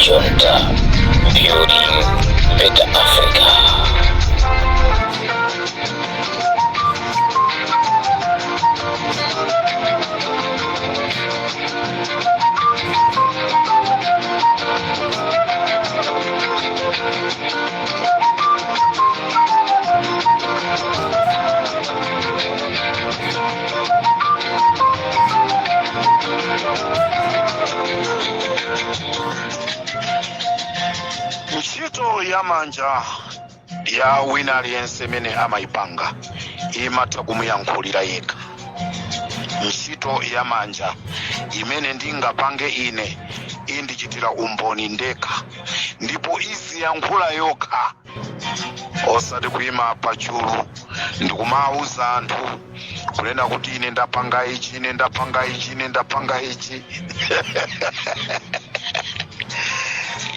Junta, building better Africa. Ntchito ya manja ya wina aliyense imene amayipanga imatha kumuyankhulira yekha. Ntchito ya manja imene ndingapange ine indichitira umboni ndekha ndipo iziyankhula yokha, osati kuyima pachulu ndikumauza anthu kunena kuti ine ndapanga ichi, ine ndapanga ichi, ine ndapanga ichi.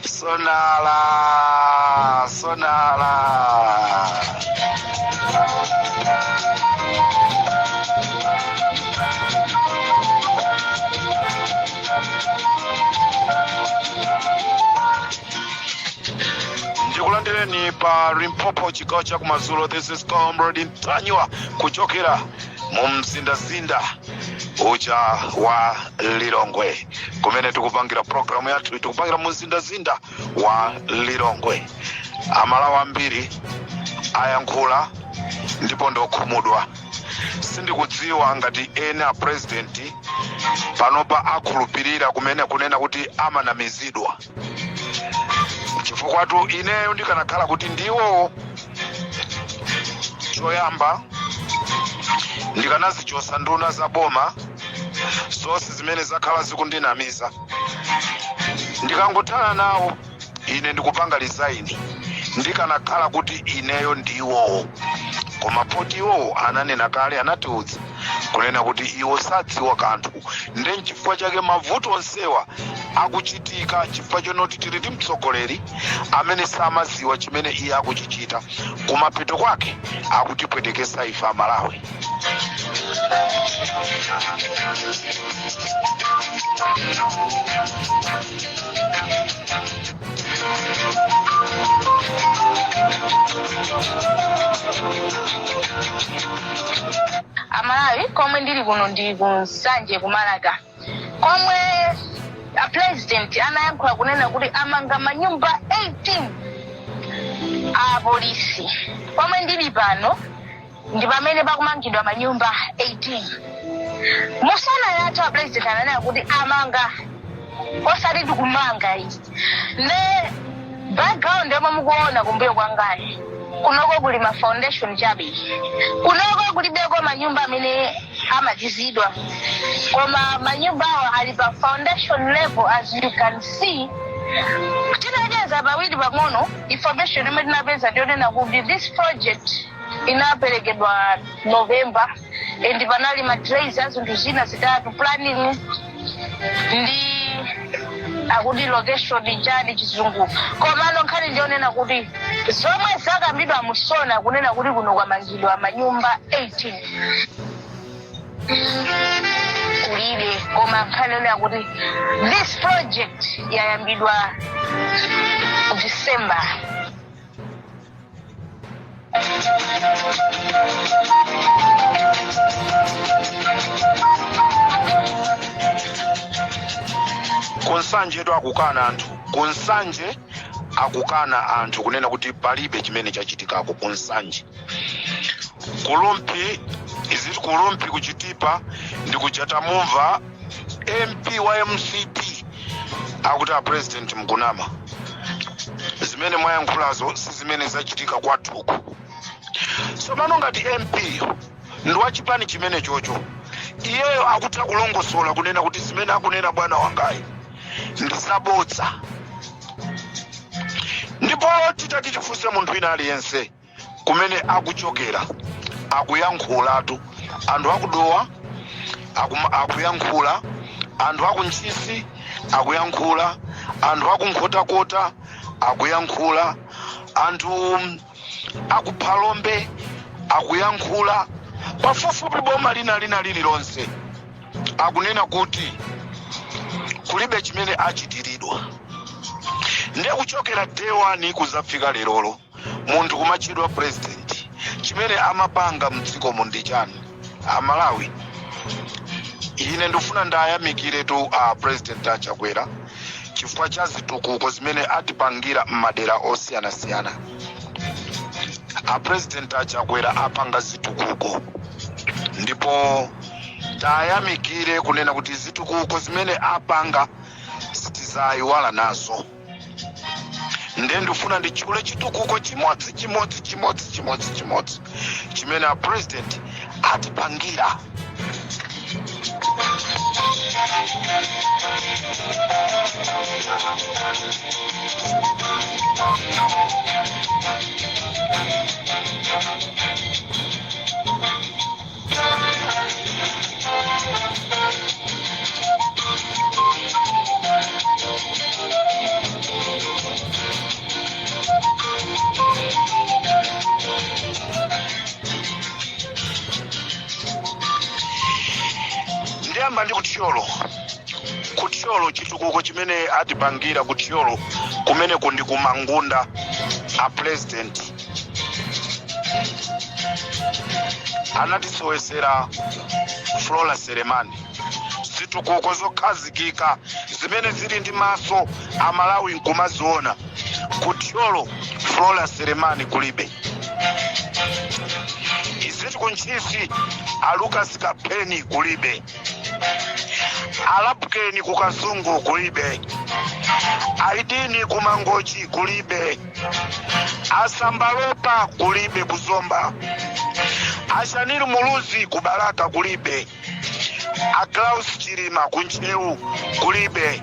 Sonala. Ndikulandireni pa Limpopo chigawo cha kumadzulo. This is Comrade Ntanywa kuchokera mu mzindazinda ucha wa Lilongwe, kumene tikupangira programu yathu, tikupangira mu mzindazinda wa Lilongwe. Amalawa ambiri ayankhula ndipo ndokhumudwa. Sindikudziwa ngati ene a president panopa akhulupirira kumene kunena kuti amanamizidwa, chifukwa tu ineyo ndikanakhala kuti ndiwo choyamba ndikanazichosa nduna za boma zonse zimene zakhala zikundinamiza. Ndikangotana nawo ine ndikupanga resign, ndikanakhala kuti ineyo ndiwo. Koma poti iwo ananena kale, anatiudza kunena kuti iwo sadziwa kanthu, ndi chifukwa chake mavuto onsewa akuchitika chifukwa chonoti tili ndi mtsogoleri amene samadziwa chimene iye akuchichita, kumapeto kwake akutipwetekesa ife Amalawi. Amalawi komwe ndili kuno ndi Nsanje kumalaga, komwe a president anayankhula kunena kuti amanga manyumba 18 a polisi. Komwe ndili pano ndi pamene pakumangidwa manyumba 18. Musana yathu a president ananena kuti amanga osati tikumanga izi. Ne background yomwe mukuona kumbuyo kwangayi kunoko kuli ma foundation chabe, kunoko kulibeko manyumba amene amatizidwa, koma manyumba awa ali pa foundation level. As you can see, tinacheza pawiri pang'ono information imene tinapeza ndionena kuti this project inaperekedwa November, and panali matrays azinthu zina zitatu, planning ndi akuti location chani chizungu. Komano nkhani ndionena kuti zomwe zakambidwa musona kunena kuti kuno kwamangidwa manyumba 18 kulile, koma nkhani ndionena kuti this project yayambidwa December. Kunsanje akukana anthu, kunsanje akukana anthu kunena kuti palibe chimene chachitikako kunsanje. Kulumpi iziti kulumpi kuchitipa ndi kuchatamumva MP wa MCP akuti a president mkunama zimene mwayankhulazo si zimene zachitika kwathuku. So pano ngati MP ndi wachipani chimene chocho, iyeyo akutha kulongosola kunena kuti zimene akunena bwana wangayi ndisabodza. Ndipo titati tifunse munthu ina aliyense kumene akuchokera akuyankhulatu, anthu akudowa akuyankhula, anthu akunchisi akuyankhula, anthu akunkhotakota akuyankhula, anthu akuphalombe akuyankhula, pafupifupi boma lina lililonse akunena kuti kulibe chimene achitiridwa. ndiye kuchokera day 1 kuzafika lerolo munthu kumachidwa president chimene amapanga mdziko mundi chani Malawi. Ine ndifuna ndayamikire tu president Achakwera chifukwa cha zitukuko zimene atipangira m'madera osiyana-siyana. President Achakwera apanga zitukuko ndipo tayamikire kunena kuti zitukuko zimene apanga sitizayiwala nazo. Ndiye ndifuna ndichule chitukuko chimodzi chimene president atipangira. Ndiyamba ndi kuthyolo chitukuko chimene atipangira kuthyolo kumene kundi kumangunda president anatisowesera Flora Seremani zitukuko zokhazikika zimene zili ndi maso Malawi nkumaziona kuthyolo Flora Seremani kulibe. Iziti kunchisi Lucas Kapeni kulibe. Alapukeni kukasungu kulibe. Aidini kumangochi kulibe. Asambalopa kulibe kuzomba. Ashaniri Muluzi kubaraka kulibe. Klaus Chirima kuncheu kulibe.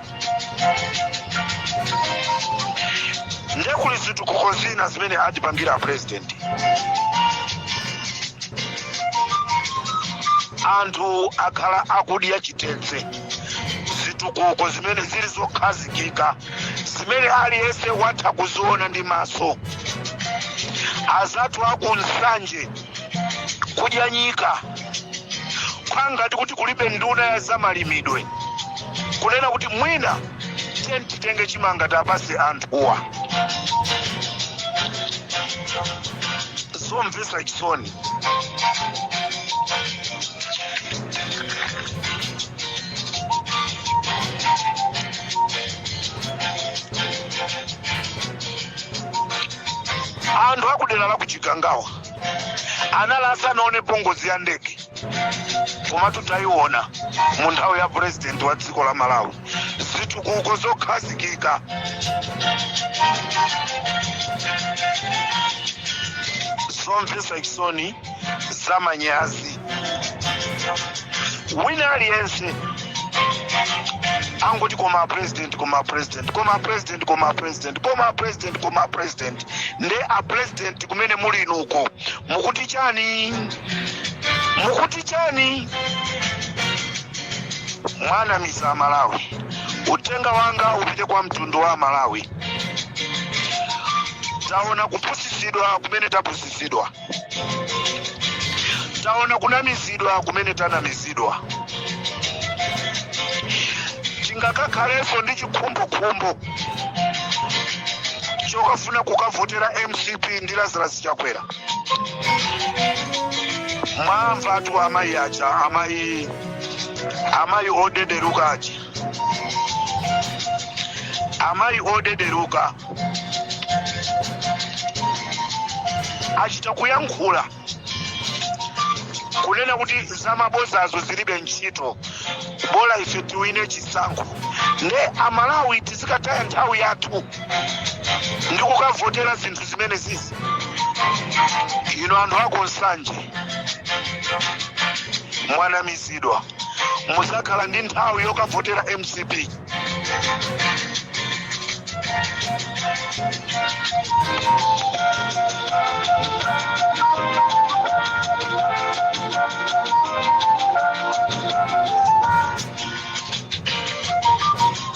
Ndekuli zitukuko zina zimene atipangira president. Anthu akhala akudya chitetse zitukuko zimene zili zokhazikika zimene aliyense watha kuziona ndi maso. Azathu akunsanje kudya nyika kwangati kuti kulibe nduna ya zamalimidwe kunena kuti mwina titenge chimanga tapase anthuwa. Zomvetsa chisoni. Anthu akudera la kuchikangawa analasa naone pongozi ya ndege koma tutayiona mu nthawi ya president wa dziko la Malawi zitukuko zokhazikika. Zomvetsa chisoni zamanyazi. Wina aliyense angoti koma president nde a president kumene muli nuko mukuti chani mwana misa Malawi. Utenga wanga upite kwa mtundu wa Malawi. Taona kupusisidwa kumene tapusisidwa. Taona kunamizidwa kumene tanamizidwa. Chingakakhalenso ndi chikhumbo chokafuna kukavotera MCP ndi Lazarus Chakwera. Mwamva atu amayi acha amayi odederuka achi. Amayi odederuka achita kuyankhula kunena kuti zamabozazo zilibe ntchito bola ife tiwine chisankho. Nde Amalawi tizikataya nthawi yathu ndi kukavotera zinthu zimene zizi. Ino anthu akonsanje mwanamizidwa muzakhala ndi nthawi yokavotera MCP.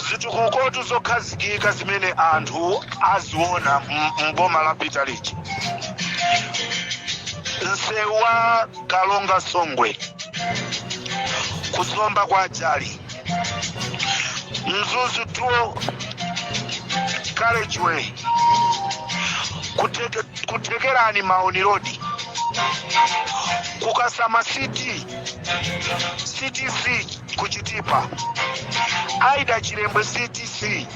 Zitukuko zokhazikika zimene anthu aziona mboma la Pitalichi. Nsewu wa Kalonga Songwe kuzomba kwa ajali. Mzuzu tuo Carriageway, kutegerani Maoni Road, kukasama City, CTC kuchitipa, Aida Chirembwe CTC,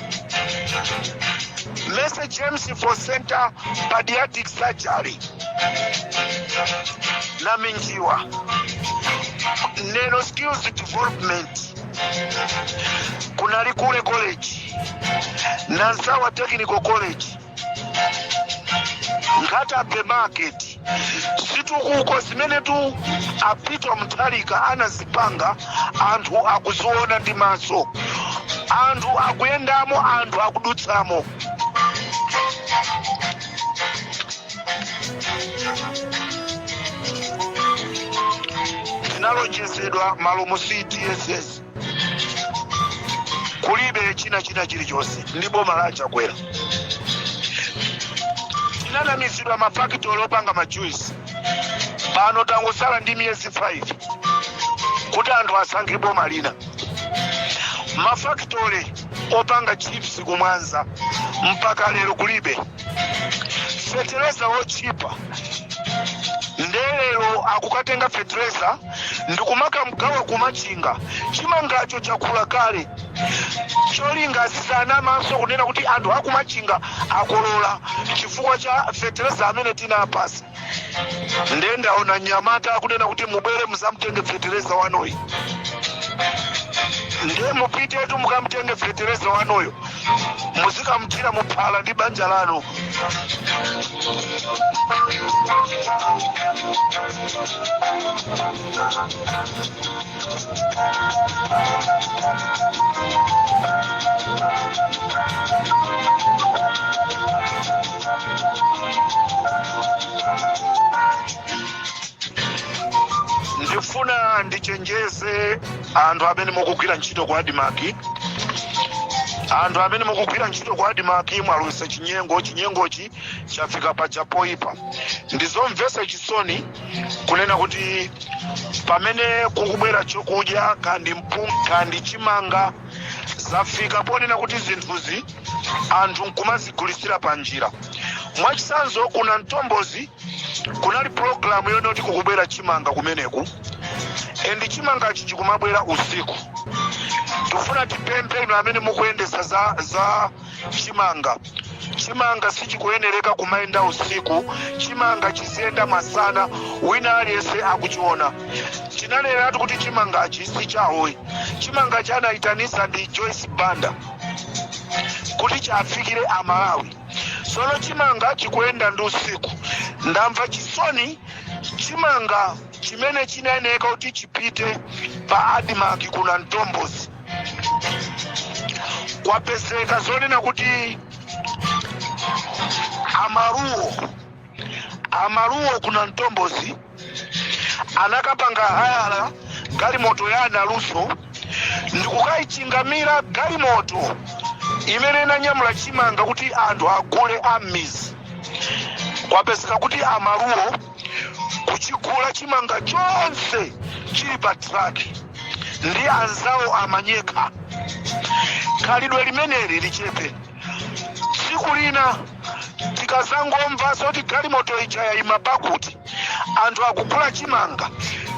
Messe James for Center Pediatric Surgery, Naminjiwa, Neno Skills Development, Kunalikule College, Nansawa Technical College, Ngatape Market, situ kuko simene tu apitwa Mutharika anazipanga, anthu akuziona ndi maso, anthu akuyendamo, anthu akudutsamo. Tinalonjezedwa malomo CTSS, kulibe china chilichonse, ndi boma la Chakwera. Tinanamizidwa mafakitolo opanga majuice, pano tangosala ndi miyezi 5 kuti anthu asankhe boma lina. Mafakitole opanga chips kumwanza mpaka lero kulibe. Fetereza ochipa, ndelero akukatenga fetereza ndikumaka mgawa kumachinga, chimangacho chakula kale cholinga asisana maso kunena kuti anthu akumachinga akolola chifukwa cha fetereza amene tinapasa. Ndaona Nyamata akunena kuti mubwere muzamtenge fetereza wanoyi, ndiye mupitetu mukamtenge fetereza wanoyo, muzikamthira muphala ndi banja lanu. Ndifuna ndichenjeze anthu amene mukugwira ntchito kwa Adimaki. Anthu amene mukugwira ntchito kwa Adimaki mwalowesa chinyengochi chafika pa chapoipa. Ndizomvesa chisoni kunena kuti pamene kukubwera chokudya kandi mpunga kandi chimanga zafika ponena kuti zinthuzi anthu nkumazigulisira pa njira. Mwachisanzo kuna Mtombozi kunali programu yonoti kukubwera chimanga kumeneku, endi chimangachi chikumabwera usiku. Tufuna tipemphe ino amene mukuyendesa za chimanga. Chimanga sichikuyenereka kumayenda usiku, chimanga chiziyenda masana, wina aliyese akuchiona. Chinaleratu kuti chimangachi sichawoyi. Chimangachi anayitanisa ndi Joyce Banda kuti chafikire Amalawi. Solo chimanga chikuyenda ndi usiku. Ndamva chisoni chimanga chimene chinayeneka kuti chipite pa Adimaki kuna Mtombozi kwapezeka zonena kuti Amaruo kuna Mtombozi anakapanga hayala galimoto ya Naluso ndikukayichingamira galimoto imene inanyamula chimanga kuti anthu agule amizi. Kwapezeka kuti Amaruo kuchigula chimanga chonse chili pa traki ndi anzawo amanyeka. Khalidwe limeneli lichepe. Tsiku lina tikazangomva zoti galimoto ija yayima pakuti anthu akugula chimanga,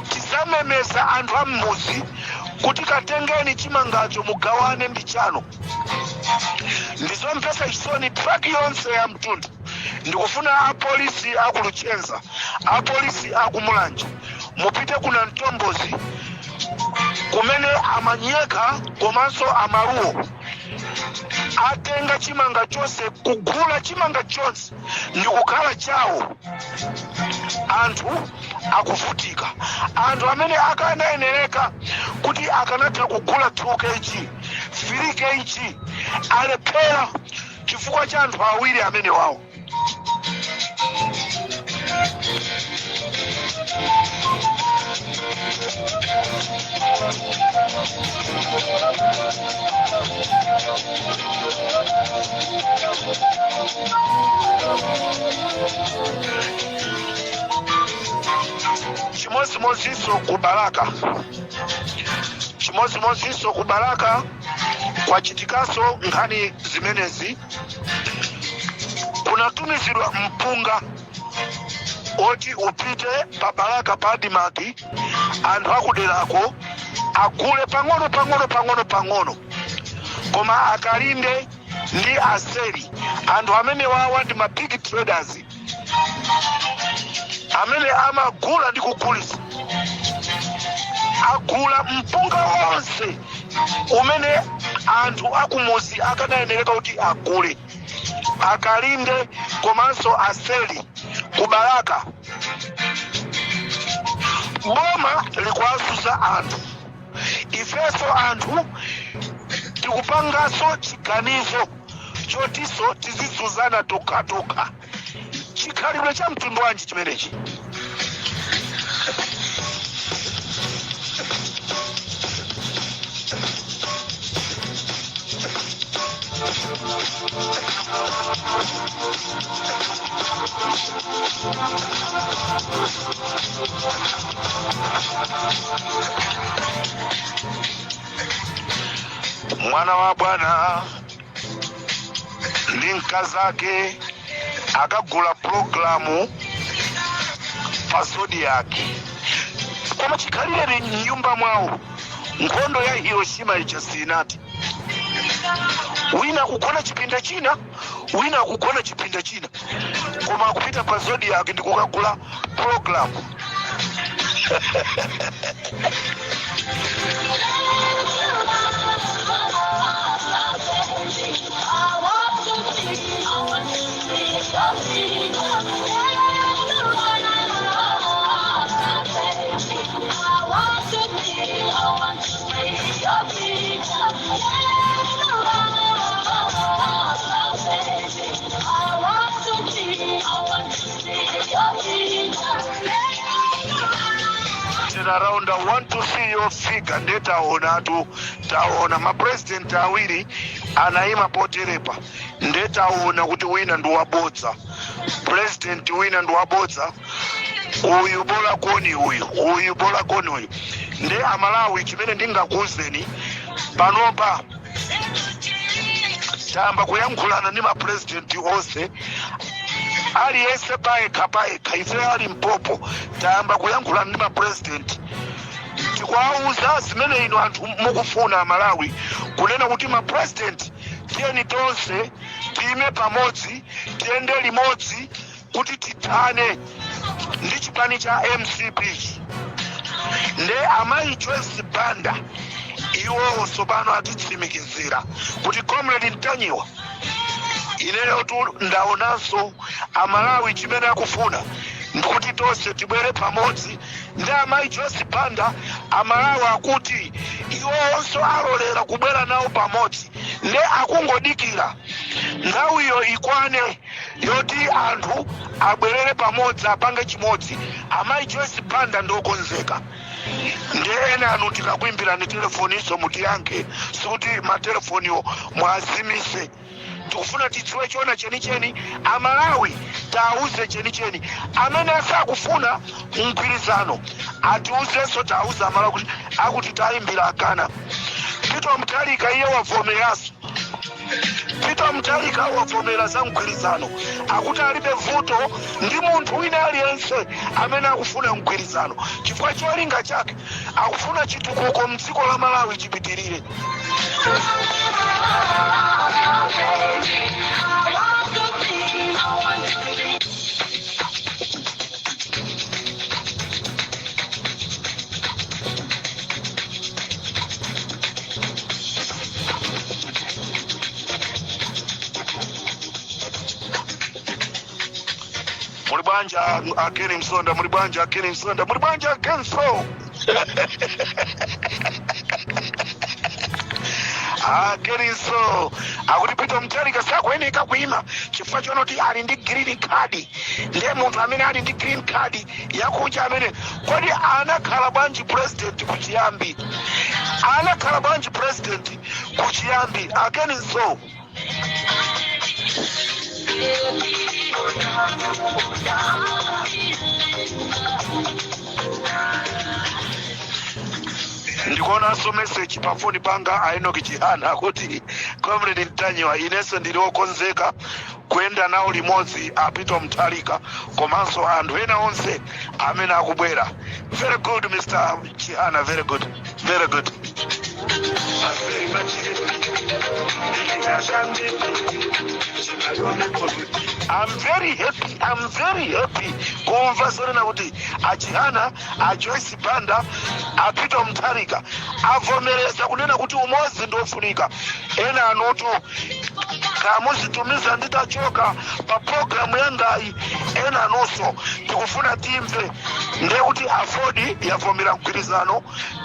tizamemeza anthu am'muzi kuti katengeni chimangacho mugawane ndi chanu. Ndizomvesa chisoni traki yonse ya mtundu. Ndikufuna apolisi akuluchenza, apolisi akumulanje, mupite kuna Mtombozi kumene amanyeka komanso Amaruo atenga chimanga chonse, kugula chimanga chonse ndikukhala chawo. Anthu akuvutika. Anthu amene akanayenereka kuti akanatha kugula 2 kg 3 kg alephera chifukwa cha anthu awiri amene wawo. Chimodzimodzinso ku Baraka kwachitikaso nkhani zimenezi. Kunatumizidwa mpunga oti upite pa Balaka pa Adimaki, anthu akuderako agule pang'ono koma akalinde ndi aseri. Anthu amene wawa ndi ma big traders amene amagula ndi kugulisa, agula mpunga wonse umene anthu akumuzi akanayenereka kuti agule, akalinde komanso aseri ku Balaka. Boma likwasuza anthu, ifeso anthu tikupangaso chiganizo chotiso tizizuzana tokatoka. Chikhalidwe cha mtundu wanji chimenechi? Mwana wa bwana ndi mkazake akagula programu pa Zodiac. Koma chikhalire nyumba mwawo, nkhondo ya Hiroshima ichasinati. Wina kukona chipinda china, wina kukona chipinda china, koma akupita pa Zodiac ndi kukagula programu. Around I want to see your figure. Ndetaona tu taona ma president awiri anaima poterepa. Ndetaona kuti wina ndo wabodza. President wina ndo wabodza. Uyu bola koni uyu. Nde amalawi chimene ndingakuuzeni panopa tamba kuyankhulana ndi ma president onse. Aliyense paeka ife ali mpopo tamba kuyankhulana ndi ma president tikwauza zimene ino anthu mukufuna Malawi, kunena kuti ma president tiyeni tonse tiyime pamodzi, tiyende limodzi kuti tithane ndi chipani cha MCP. Nde amayi Joyce Banda iwo sobano atitsimikizira kuti Comrade Ntanyiwa ineyo tu ndaonanso Amalawi chimene akufuna ndikuti tonse tibwere pamodzi. Ndi amayi Joyce Banda Amalawi akuti iwo onse alolera kubwera nawo pamodzi, nde akungodikira nthawiyo ikwane yoti anthu abwerere pamodzi apange chimodzi. Amayi Joyce Banda ndokonzeka. Nde ena anu tikakwimbirani telefoniso mutiyankhe, sikuti matelefoniwo mwazimise. Tukufuna tidziwe chona chenicheni Amalawi, tauze chenicheni. Amene asakufuna mgwirizano atiuzenso tauza Amalawi kuti akuti tayimbira akana. Peter Mutharika iye wavomeraso. Peter Mutharika wavomera za mgwirizano akuti alibe vuto ndi munthu wina aliyense amene akufuna mgwirizano, chifukwa cholinga chake akufuna chitukuko mdziko la Malawi chipitirire. Mulibanja Akeni Msonda, mulibanja Akeni Msonda, mulibanja Akeni so. Akeni so. Akuti Peter Mutharika sakweneka kuima chifukwa chonoti ali ndi green card. Ndiye munthu amene ali ndi green card yakuja amene kodi anakhala bwanji president kuchiyambi. Anakhala bwanji president kuchiyambi. Akeni so. ndikuona so message pa phone panga Aenoki Chihana kuti comrade Ntanyiwa ineso ndili okonzeka kwenda nawo limodzi apita Mutharika komanso anthu ena onse amene akubwera. Very good Mr. Chihana, very good, very good. I'm very happy kumva sorena kuti Achihana aJoyce Banda apita Mutharika avomereza kunena kuti umodzi ndofunika. Ena anoto kamuzitumiza nditachoka pa programu yangayi ena anonso tikufuna timve ndekuti afodi yavomera mgwirizano,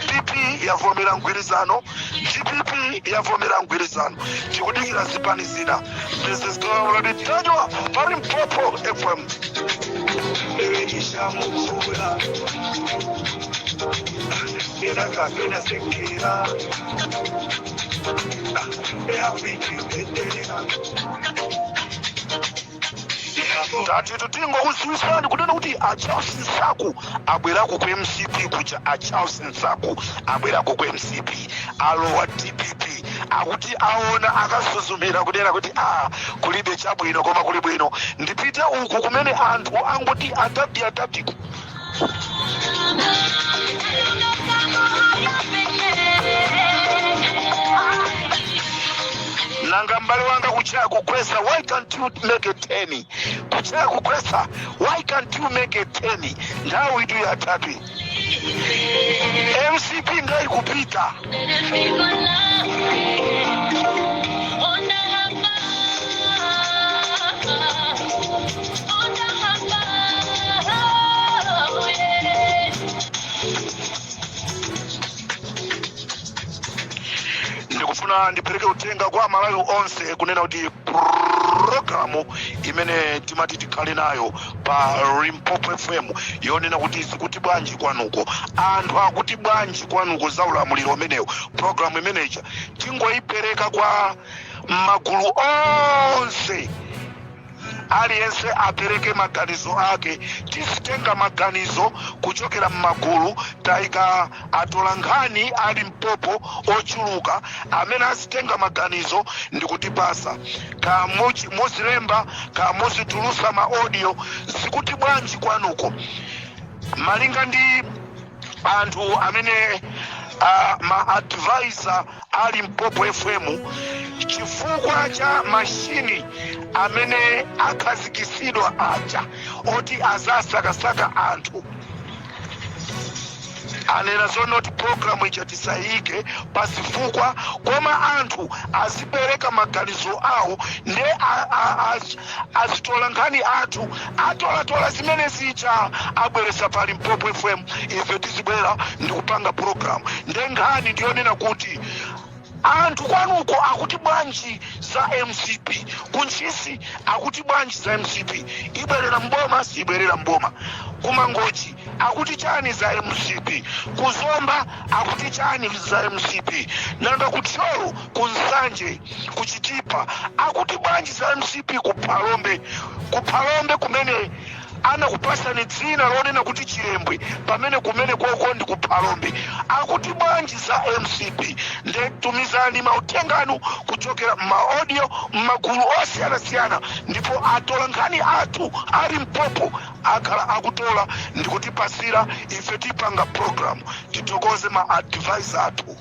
PP yavomera mgwirizano, GPP yavomera mgwirizano. Tikudikira zipani zina. This is Comrade Ntanyiwa pa Limpopo FM. Tati tutingo usiwisani kunena kuti Charles Nsaku abwerako ku MCP kuja Charles Nsaku abwerako ku MCP alowa DPP akuti aona akasuzumira kunena kuti kulibe chabwino koma kuli bwino ndipite uku kumene anthu angoti atapiko. Nanga mbali wanga kuchaya kukwesa, why can't you make it 10? Kuchaya kukwesa, why can't you make it 10? Now we do ya tatu. MCP ngai kupita. Ndikufuna ndipeleke utenga kwa Malawi onse kunena kuti programu imene timati tikhale nayo pa Limpopo FM yonena kuti zikuti bwanji kwanuko, anthu akuti bwanji kwanuko za ulamuliro umenewo. Programu imeneja tingoyipereka kwa magulu onse, aliyense apereke maganizo ake. Tisitenga maganizo kuchokera mmagulu taika atolankhani ali Limpopo ochuluka amene asitenga maganizo ndikutipasa ka muzilemba ka muzitulusa ma audio zikuti bwanji kwanuko malinga ndi anthu amene ma advisor ali Limpopo FM chifukwa cha mashini amene akhazikisidwa aja oti azasakasaka anthu. Anena zonoti programu ichatisayike pasifukwa koma anthu azipereka maganizo awo ne azitolankhani athu atolatola zimene zicha abweresa pa Limpopo FM ife tizibwera ndikupanga programu. Ndenkhani ndiyonena kuti anthu kwanuko akuti bwanji za MCP, kunchisi akuti bwanji za MCP, ibwerera mboma sibwerera mboma, kumangochi akuti chani za MCP, kuzomba akuti chani za MCP, nanga kucholo kunsanje kuchitipa akuti bwanji za MCP, kupalombe kumene ana kupasa ni dzina lonena kuti Chilembwe pamene kumene koko ndi kupalombe akuti bwanji za MCP. Ndetumizani mautengano kuchokera maaudio magulu osiyana ndipo atolankhani athu ali Limpopo akhala akutola ndikutipasira ife tipanga program. Titokoze ma advisor athu.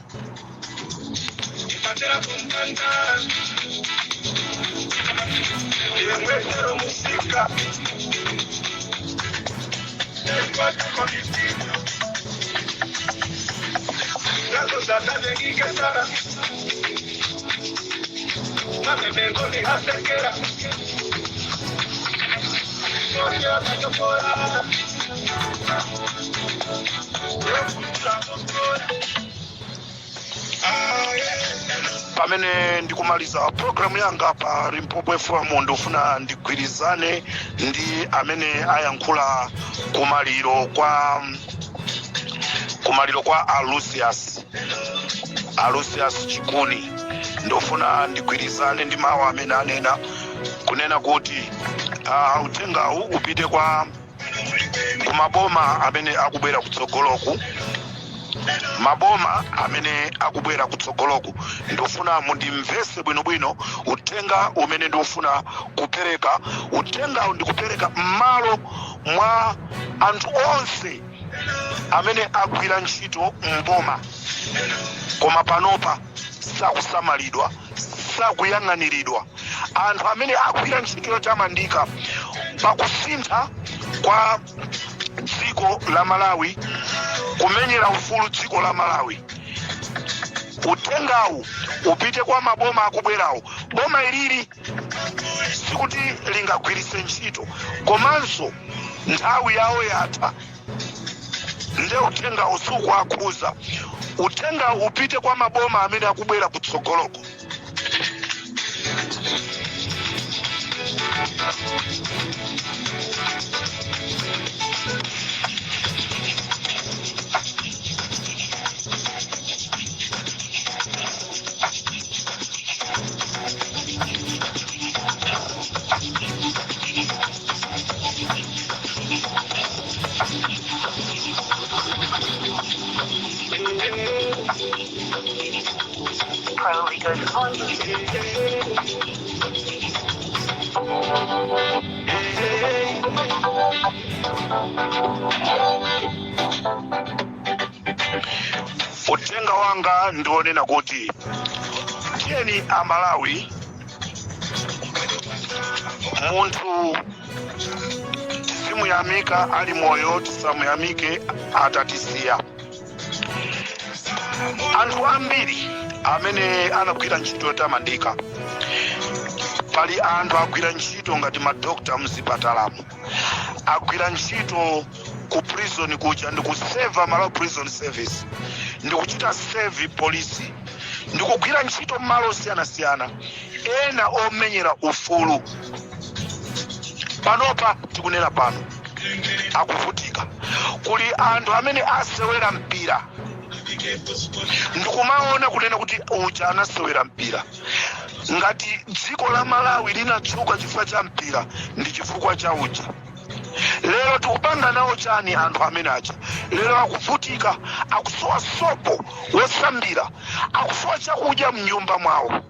Pamene ndikumaliza programu yanga pa Limpopo FM ndofuna ndigwirizane ndi amene ayankhula kumaliro kwa Alucius Chikuni. Ndofuna ndigwirizane ndi mawu amene anena kunena kuti utengawu upite kwa kumaboma amene akubwera kutsogoloku maboma amene akubwera kutsogoloko ndofuna mundimvese bwinobwino utenga umene ndofuna kupereka. Utenga ndikupereka m'malo mwa anthu onse amene agwira ntchito mboma koma panopa sakusamalidwa, sakuyang'aniridwa. Anthu amene agwira ntchito yotamandika pakusintha kwa dziko la Malawi, kumenyera ufulu dziko la Malawi. Utengawu upite kwa maboma akubwerawo. Boma ilili sikuti lingagwiritse ntchito komanso nthawi yawo yatha. Nde utenga usuku akhuza. Utenga upite kwa maboma amene akubwera kutsogoloko. Probably goes on. Utenga wanga ndionena kuti tiyeni Amalawi, munthu tisimuyamika ali moyo, tisamuyamike atatisiya. Anthu ambiri amene anagwira ntchito yotamandika, pali anthu agwira ntchito ngati madokta mzipatalamo, agwira ntchito ku prison kucha ndikuseva Malawi prison service, ndikuchita save polisi, ndikugwira ntchito m'malo osiyanasiyana, ena omenyera ufulu. Panopa tikunena pano akuvutika. Kuli anthu amene asewera mpira, ndikumaona kunena kuti uja anasewera mpira. Ngati dziko la Malawi linatsuka chifukwa cha mpira, ndi chifukwa cha uja. Lero tikupanga nawo chani anthu amene aja? Lero akuvutika, akusowa sopo wosambira, akusowa chakudya mnyumba mwawo.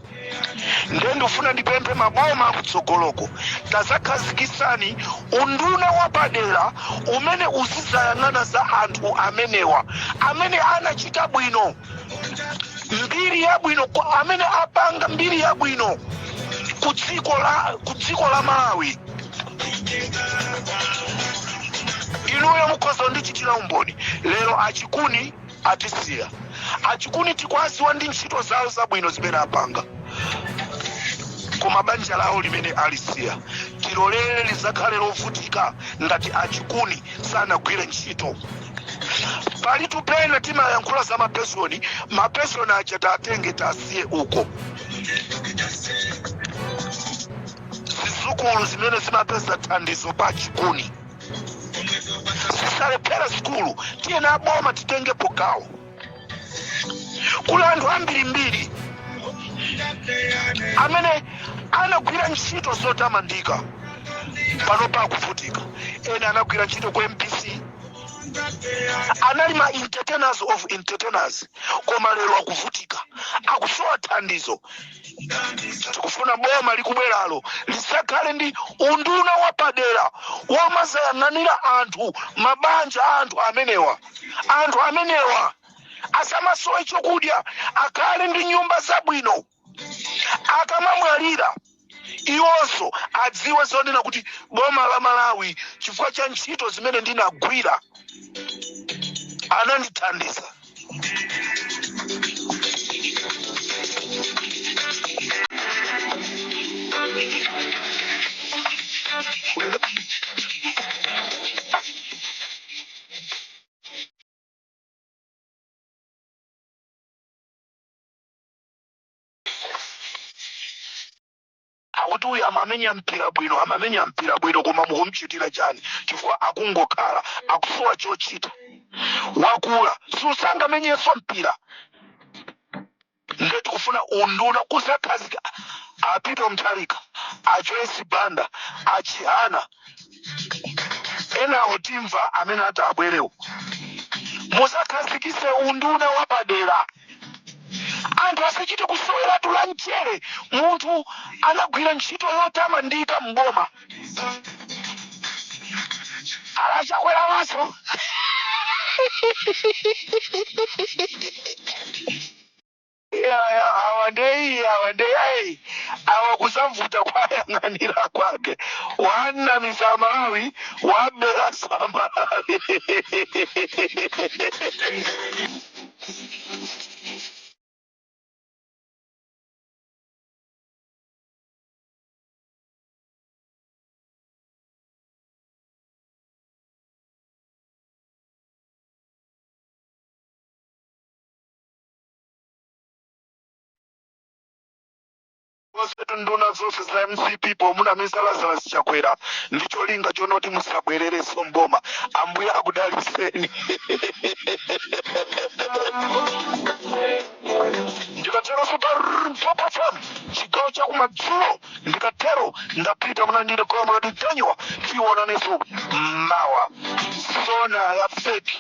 Nde ndifuna ndipemphe maboma akutsogoloko, tazakhazikitsani unduna wapadera umene uzizayang'ana za anthu amenewa, amene anachita bwino, mbiri yabwino, amene apanga mbiri yabwino ku dziko la Malawi. Inuyo mukhoza ndichitira umboni. Lero achikuni atisiya. Achikuni tikwaziwa ndi ntchito zawo zabwino zimene apanga, koma banja lawo limene alisiya tilolere lizakhale lovutika ngati achikuni sanagwire ntchito. Pali tupena timayankhula za mapesoni aja tatenge tasiye uko. Zizukulu zimene zimapeza thandizo pa chikuni zisalephera sikulu, tiyena aboma titengepo gawo. Kuli anthu ambirimbiri amene anagwira ntchito zotamandika, panopa akuvutika. Ena anagwira ntchito ku MPC, anali ma entertainers of entertainers, koma lero akuvutika, akusowa thandizo. Tikufuna boma likubweralo lisakhale ndi unduna wapadera womazayang'anira anthu, mabanja anthu amenewa. Anthu amenewa asamasowe chokudya, akhale ndi nyumba zabwino. Akamamwalira iwonso adziwe zonena kuti boma la Malawi chifukwa cha ntchito zimene ndinagwira anandithandiza. Akuti uyu amamenya mpira bwino koma mukumchitira chani? Chifukwa akungokhala, akusowa chochita. Wakula susangamenyenso mpira. Nde tikufuna unduna kusakhazika. Apita Mutharika, Joyce Banda, Chihana, enawo timva amene ati abwerewo. musakhazikitse unduna wapadera. Anthu asachite kusowera tula mchere. Munthu anagwira ntchito yotamandika mboma, alachakwera maso. Awadei awakusamvuta kwayang'anira kwake wanamisa Malawi wabelasa Malawi. Nduna zonse za MCP pomuna misala zichakwera ndicho linga chonoti musabwerereso mboma. Ambuye akudaliseni. Ndikatero super FM chigawo chakumadzulo ndikatero ndapita munandire Comrade Tanywa tionaneso mawa. Sona ya fake.